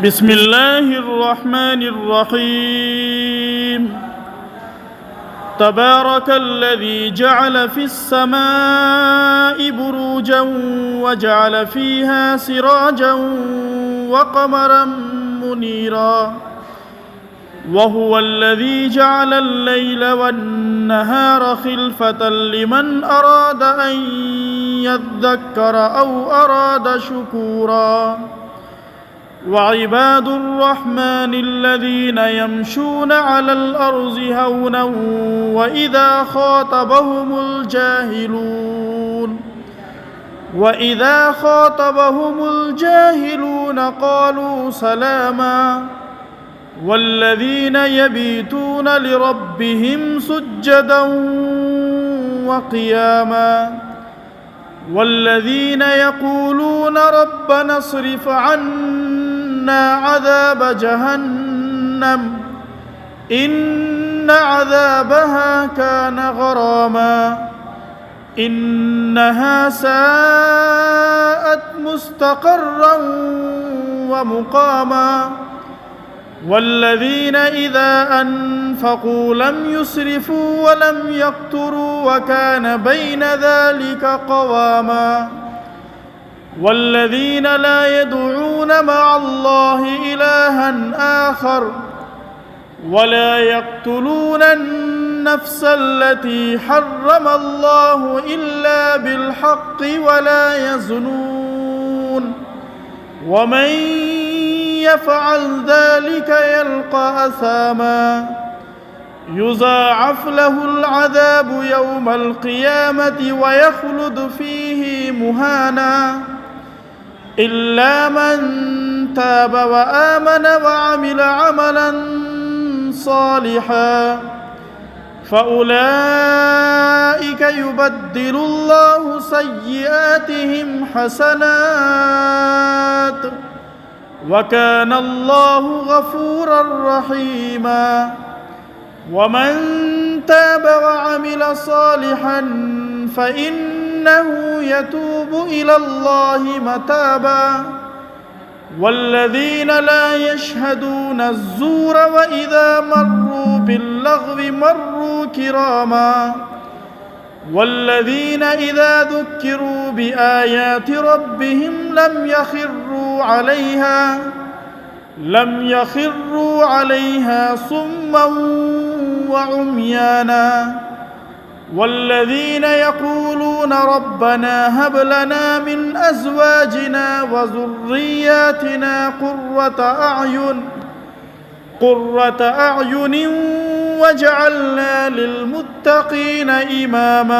بسم الله الرحمن الرحيم تبارك الذي جعل في السماء بروجا وجعل فيها سراجا وقمرا منيرا وهو الذي جعل الليل والنهار خلفة لمن أراد أن يذكر أو أراد شكورا وعباد الرحمن الذين يمشون على الأرض هونا وإذا خاطبهم الجاهلون قالوا سلاما والذين يبيتون لربهم سجدا وقياما والذين يقولون ربنا اصرف عنا عذاب جهنم إن عذابها كان غراما إنها ساءت مستقرا ومقاما والذين إذا أنفقوا لم يسرفوا ولم يقتروا وكان بين ذلك قواما والذين لا يدعون مع الله إلها آخر ولا يقتلون النفس التي حرم الله إلا بالحق ولا يزنون ومن يفعل ذلك يلقى أثاما يضاعف له العذاب يوم القيامة ويخلد فيه مهانا إلا من تاب وآمن وعمل عملا صالحا فأولئك يبدل الله سيئاتهم حسنات وكان الله غفورا رحيما ومن تاب وعمل صالحا فإنه يتوب إلى الله متابا والذين لا يشهدون الزور وإذا مروا باللغو مروا كراما والذين إذا ذكروا بآيات ربهم لم يخروا عليها صما وعميانا والذين يقولون ربنا هب لنا من أزواجنا وذرياتنا قرة أعين واجعلنا للمتقين إماما.